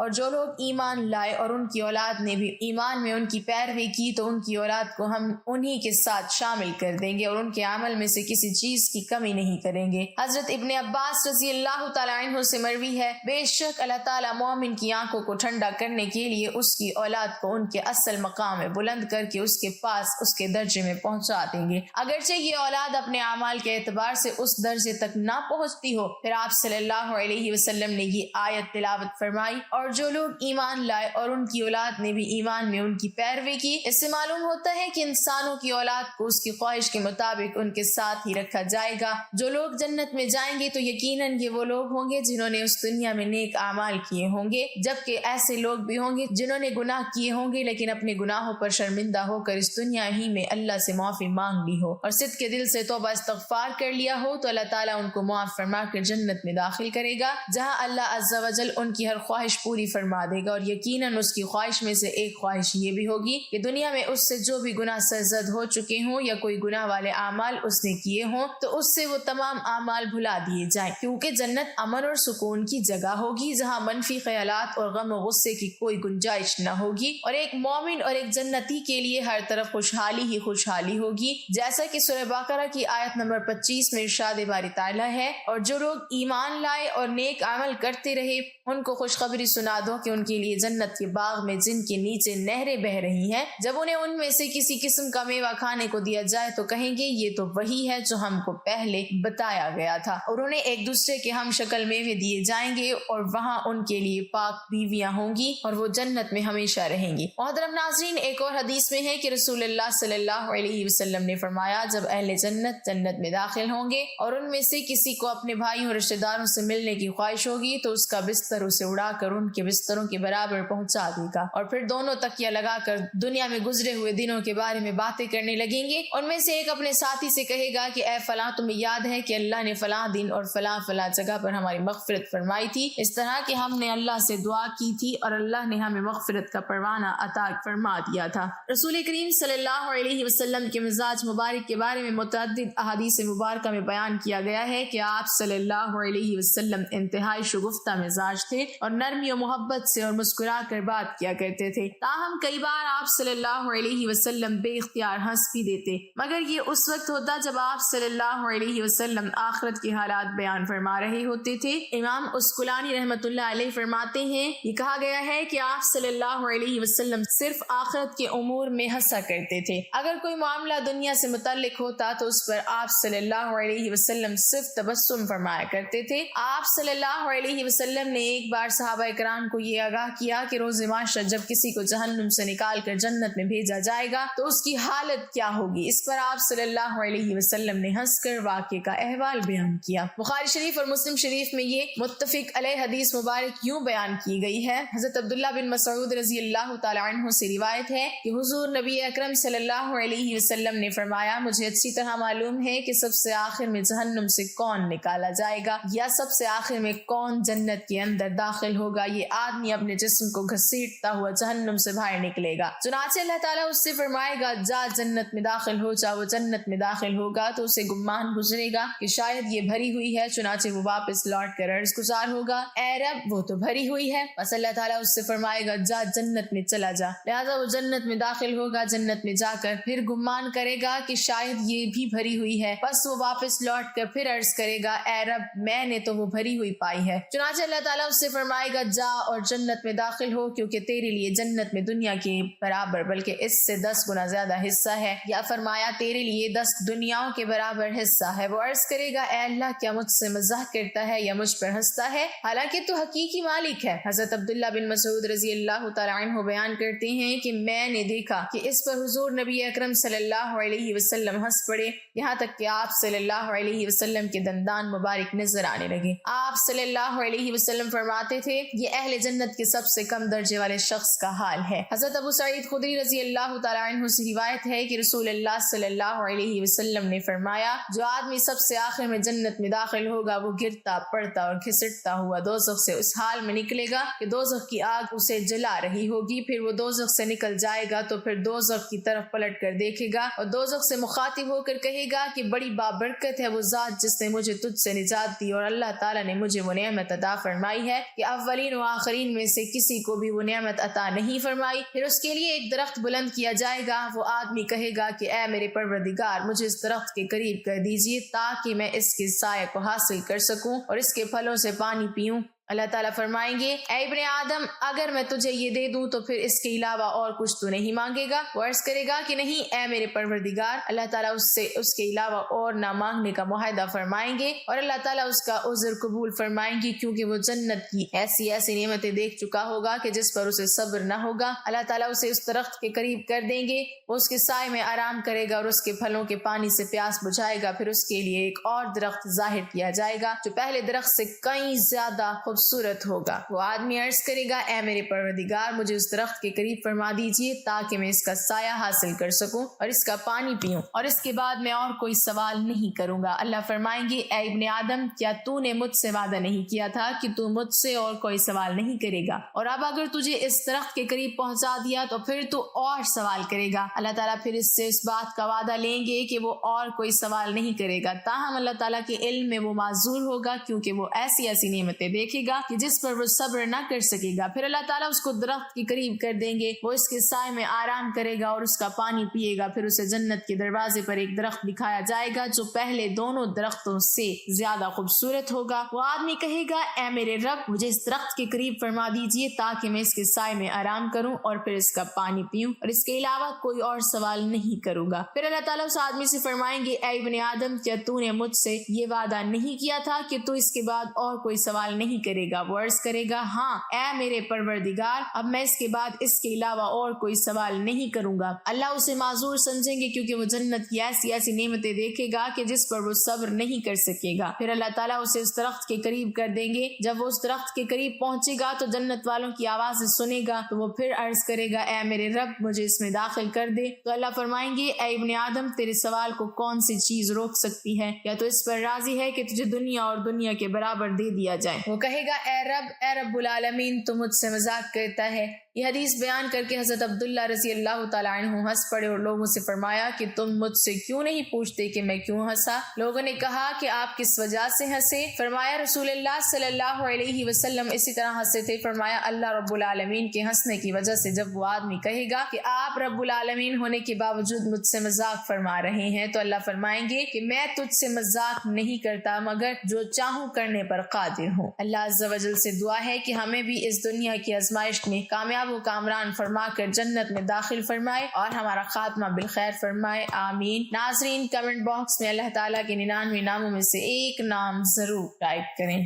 اور جو لوگ ایمان لائے اور ان کی اولاد نے بھی ایمان میں ان کی پیروی کی تو ان کی اولاد کو ہم انہی کے ساتھ شامل کر دیں گے اور ان کے عمل میں سے کسی چیز کی کمی نہیں کریں گے۔ حضرت ابن عباس رضی اللہ تعالیٰ عنہ سے مروی ہے، بے شک اللہ تعالیٰ مومن کی آنکھوں کو ٹھنڈا کرنے کے لیے اس کی اولاد کو ان کے اصل مقام میں بلند کر کے اس کے پاس اس کے درجے میں پہنچا دیں گے، اگرچہ یہ اولاد اپنے اعمال کے اعتبار سے اس درجے تک نہ پہنچتی ہو۔ پھر آپ صلی اللہ علیہ وسلم نے یہ آیت تلاوت فرمائی، اور جو لوگ ایمان لائے اور ان کی اولاد نے بھی ایمان میں ان کی پیروی کی۔ اس سے معلوم ہوتا ہے کہ انسانوں کی اولاد کو اس کی خواہش کے مطابق ان کے ساتھ ہی رکھا جائے گا۔ جو لوگ جنت میں جائیں گے تو یقیناً یہ وہ لوگ ہوں گے جنہوں نے اس دنیا میں نیک اعمال کیے ہوں گے، جبکہ ایسے لوگ بھی ہوں گے جنہوں نے گناہ کیے ہوں گے لیکن اپنے گناہوں پر شرمندہ ہو کر اس دنیا ہی میں اللہ سے معافی مانگ لی ہو اور صدق کے دل سے توبہ استغفار کر لیا ہو تو اللہ تعالیٰ ان کو معاف فرما کر جنت میں داخل کرے گا، جہاں اللہ عز و جل ان کی ہر خواہش پوری فرما دے گا۔ اور یقیناً اس کی خواہش میں سے ایک خواہش یہ بھی ہوگی کہ دنیا میں اس سے جو بھی گناہ سرزد ہو چکے ہوں یا کوئی گناہ والے اعمال اس نے کیے ہوں تو اس سے وہ تمام اعمال بھلا دیے جائیں، کیونکہ جنت امن اور سکون کی جگہ ہوگی جہاں منفی خیالات اور غم و غصے کی کوئی گنجائش نہ ہوگی، اور ایک مومن اور ایک جنتی کے لیے ہر طرف خوشحالی ہی خوشحالی ہوگی، جیسا کہ سورہ بقرہ کی آیت نمبر 25 میں ارشاد باری تعالیٰ ہے، اور جو لوگ ایمان لائے اور نیک عمل کرتے رہے ان کو خوشخبری سنا دو کہ ان کے لیے جنت کے باغ میں جن کے نیچے نہریں بہ رہی ہیں، جب انہیں ان میں سے کسی قسم کا میوہ کھانے کو دیا جائے تو کہیں گے یہ تو وہی ہے جو ہم کو پہلے بتایا گیا تھا، اور انہیں ایک دوسرے کے ہم شکل میوے دیے جائیں گے اور وہاں ان کے لیے پاک بیویاں ہوں گی اور وہ جنت میں ہمیشہ رہیں گی۔ محترم ناظرین، ایک اور حدیث میں ہے کہ رسول اللہ صلی اللہ علیہ وسلم نے فرمایا، جب اہل جنت میں داخل ہوں گے اور ان میں سے کسی کو اپنے بھائیوں اور رشتہ داروں سے ملنے کی خواہش ہوگی تو اس کا بستر اسے اڑا کر ان کے بستروں کے برابر پہنچا دے گا، اور پھر دونوں تکیہ لگا کر دنیا میں گزرے ہوئے دنوں کے بارے میں باتیں کرنے لگیں گے۔ ان میں سے ایک اپنے ساتھی سے کہے گا کہ اے فلاں، تمہیں یاد ہے کہ اللہ نے فلاں دن اور فلاں جگہ پر ہماری مغفرت فرمائی تھی، اس طرح کہ ہم نے اللہ سے دعا کی تھی اور اللہ نے ہمیں مغفرت کا پروانہ عطا فرما دیا تھا۔ رسول کریم صلی اللہ علیہ وسلم کے مزاج مبارک کے بارے میں متعدد احادیث مبارکہ میں بیان کیا گیا ہے کہ آپ صلی اللہ علیہ وسلم انتہائی شگفتہ مزاج تھے اور نرمی و محبت سے اور مسکرا کر بات کیا کرتے تھے، تاہم کئی بار آپ صلی اللہ علیہ وسلم بے اختیار ہنس بھی دیتے، مگر یہ اس وقت ہوتا جب آپ صلی اللہ علیہ وسلم آخرت کے حالات بیان فرما رہے ہوتے تھے۔ امام اسقلانی رحمۃ اللہ علیہ فرماتے ہیں، یہ کہا گیا ہے کہ آپ صلی اللہ علیہ وسلم صرف آخرت کے امور میں ہنسا کرتے تھے، اگر کوئی معاملہ دنیا سے متعلق ہوتا تو اس پر آپ صلی اللہ علیہ وسلم صرف تبسم فرمایا کرتے تھے۔ آپ صلی اللہ علیہ وسلم نے ایک بار صحابہ کرام کو یہ آگاہ کیا کہ روز معاشر جب کسی کو جہنم سے نکال کر جنت میں بھیجا جائے گا تو اس کی حالت کیا ہوگی؟ اس پر آپ صلی اللہ علیہ وسلم نے ہنس کر واقعے کا احوال بیان کیا۔ بخاری شریف اور مسلم شریف میں یہ متفق علیہ حدیث مبارک یوں بیان کی گئی ہے۔ حضرت عبداللہ بن مسعود رضی اللہ تعالی عنہ سے روایت ہے کہ حضور نبی اکرم صلی اللہ علیہ وسلم نے فرمایا، مجھے اچھی طرح معلوم ہے کہ سب سے آخر میں جہنم سے کون نکالا جائے گا یا سب سے آخر میں کون جنت کے اندر داخل ہوگا۔ یہ آدمی اپنے جسم کو گھسیٹتا ہوا جہنم سے باہر نکلے گا، چنانچہ اللہ تعالیٰ اس سے فرمائے گا جا جنت میں داخل ہو جا۔ وہ جنت میں داخل ہوگا تو اسے گمان گزرے گا کہ شاید یہ بھری ہوئی ہے، چنانچہ وہ واپس لوٹ کر عرض گزار ہوگا، اے رب وہ تو بھری ہوئی ہے۔ بس اللہ تعالیٰ اس سے فرمائے گا جا جنت میں چلا جا، لہذا وہ جنت میں داخل ہوگا، جنت میں جا کر پھر گمان کرے گا کہ شاید یہ بھی بھری ہوئی ہے، بس وہ واپس لوٹ کر پھر عرض کرے گا، اے رب میں نے تو وہ بھری ہوئی پائی ہے۔ چنانچہ اللہ تعالیٰ اس سے فرمائے گا جا اور جنت میں داخل ہو، کیونکہ تیرے لیے جنت میں دنیا کے برابر بلکہ اس سے 10 گنا زیادہ حصہ ہے، یا فرمایا تیرے لیے 10 دنیاؤں کے برابر حصہ ہے۔ وہ عرض کرے گا، اے اللہ کیا مجھ سے مزاح کرتا ہے یا مجھ پر ہنستا ہے، حالانکہ تو حقیقی مالک ہے۔ حضرت عبداللہ بن مسعود رضی اللہ تعالی عنہ بیان کرتے ہیں کہ میں نے دیکھا کہ اس پر حضور نبی اکرم صلی اللہ علیہ وسلم ہنس پڑے، یہاں تک کہ آپ صلی اللہ علیہ وسلم کے دندان مبارک نظر آنے لگے۔ آپ صلی اللہ علیہ وسلم فرماتے تھے، یہ اہل جنت کے سب سے کم درجے والے شخص کا حال ہے۔ حضرت ابو سعید خدری رضی اللہ تعالی عنہ سے روایت ہے کہ رسول اللہ صلی اللہ علیہ وسلم نے فرمایا، جو آدمی سب سے آخر میں جنت میں داخل ہوگا وہ گرتا پڑتا اور گھسٹتا ہوا دوزخ سے اس حال میں نکلے گا کہ دوزخ کی آگ اسے جلا رہی ہوگی، پھر وہ دوزخ سے نکل جائے گا تو پھر دوزخ کی طرف پلٹ کر دیکھے گا اور دوزخ سے مخاطب ہو کر کہے گا کہ بڑی بابرکت ہے وہ ذات جس نے مجھے تجھ سے نجات دی، اور اللہ تعالیٰ نے مجھے وہ نعمت عطا فرمائی ہے کہ اولین و آخرین میں سے کسی کو بھی وہ نعمت عطا نہیں فرمائی۔ پھر اس کے لیے ایک درخت بلند کیا جائے گا، وہ آدمی کہے گا کہ اے میرے پروردگار مجھے اس درخت کے قریب کر دیجیے تاکہ میں اس کے سائے کو حاصل کر سکوں اور اس کے پھلوں سے پانی پیوں۔ اللہ تعالیٰ فرمائیں گے اے ابن آدم اگر میں تجھے یہ دے دوں تو پھر اس کے علاوہ اور کچھ تو نہیں مانگے گا؟ وہ عرض کرے گا کہ نہیں اے میرے پروردگار۔ اللہ تعالیٰ اس سے اس کے علاوہ اور نہ مانگنے کا معاہدہ فرمائیں گے اور اللہ تعالیٰ اس کا عذر قبول فرمائیں گے، کیونکہ وہ جنت کی ایسی نعمتیں دیکھ چکا ہوگا کہ جس پر اسے صبر نہ ہوگا۔ اللہ تعالیٰ اسے اس درخت کے قریب کر دیں گے، وہ اس کے سائے میں آرام کرے گا اور اس کے پھلوں کے پانی سے پیاس بجھائے گا۔ پھر اس کے لیے ایک اور درخت ظاہر کیا جائے گا جو پہلے درخت سے کئی زیادہ خوبصورت ہوگا۔ وہ آدمی عرض کرے گا اے میرے پروردگار مجھے اس درخت کے قریب فرما دیجیے تاکہ میں اس کا سایہ حاصل کر سکوں اور اس کا پانی پیوں، اور اس کے بعد میں اور کوئی سوال نہیں کروں گا۔ اللہ فرمائیں گے اے ابن آدم کیا تو نے مجھ سے وعدہ نہیں کیا تھا کہ تو مجھ سے اور کوئی سوال نہیں کرے گا؟ اور اب اگر تجھے اس درخت کے قریب پہنچا دیا تو پھر تو اور سوال کرے گا۔ اللہ تعالیٰ پھر اس سے اس بات کا وعدہ لیں گے کہ وہ اور کوئی سوال نہیں کرے گا، تاہم اللہ تعالیٰ کے علم میں وہ معذور ہوگا کیونکہ وہ ایسی نعمتیں دیکھے گا کہ جس پر وہ صبر نہ کر سکے گا۔ پھر اللہ تعالیٰ اس کو درخت کے قریب کر دیں گے، وہ اس کے سائے میں آرام کرے گا اور اس کا پانی پیے گا۔ پھر اسے جنت کے دروازے پر ایک درخت دکھایا جائے گا جو پہلے دونوں درختوں سے زیادہ خوبصورت ہوگا۔ وہ آدمی کہے گا اے میرے رب مجھے اس درخت کے قریب فرما دیجیے تاکہ میں اس کے سائے میں آرام کروں اور پھر اس کا پانی پیوں اور اس کے علاوہ کوئی اور سوال نہیں کروں گا۔ پھر اللہ تعالیٰ اس آدمی سے فرمائیں گے اے ابن آدم کیا تو نے مجھ سے یہ وعدہ نہیں کیا تھا کہ تو اس کے بعد اور کوئی سوال نہیں کرے گا؟ وہ عرض کرے گا ہاں اے میرے پروردگار اب میں اس کے بعد اس کے علاوہ اور کوئی سوال نہیں کروں گا۔ اللہ اسے معذور سمجھیں گے کیونکہ وہ جنت کی ایسی نعمتیں دیکھے گا کہ جس پر وہ صبر نہیں کر سکے گا۔ پھر اللہ تعالیٰ اسے اس درخت کے قریب کر دیں گے، جب وہ اس درخت کے قریب پہنچے گا تو جنت والوں کی آوازیں سنے گا، تو وہ پھر عرض کرے گا اے میرے رب مجھے اس میں داخل کر دے۔ تو اللہ فرمائیں گے اے ابن آدم تیرے سوال کو کون سی چیز روک سکتی ہے؟ یا تو اس پر راضی ہے کہ تجھے دنیا اور دنیا کے برابر دے دیا جائے؟ وہ کہے گا اے رب العالمین تو مجھ سے مذاق کرتا ہے۔ یہ حدیث بیان کر کے حضرت عبداللہ رضی اللہ تعالیٰ عنہ ہنس پڑے اور لوگوں سے فرمایا کہ تم مجھ سے کیوں نہیں پوچھتے کہ میں کیوں ہنسا؟ لوگوں نے کہا کہ آپ کس وجہ سے ہنسے؟ فرمایا رسول اللہ صلی اللہ علیہ وسلم اسی طرح ہنسے تھے۔ فرمایا اللہ رب العالمین کے ہنسنے کی وجہ سے جب وہ آدمی کہے گا کہ آپ رب العالمین ہونے کے باوجود مجھ سے مذاق فرما رہے ہیں تو اللہ فرمائیں گے کہ میں تجھ سے مذاق نہیں کرتا مگر جو چاہوں کرنے پر قادر ہوں۔ اللہ عز و جل سے دعا ہے کہ ہمیں بھی اس دنیا کی آزمائش میں کامیاب و کامران فرما کر جنت میں داخل فرمائے اور ہمارا خاتمہ بالخیر فرمائے، آمین۔ ناظرین کمنٹ باکس میں اللہ تعالیٰ کے 99 ناموں میں سے ایک نام ضرور ٹائپ کریں۔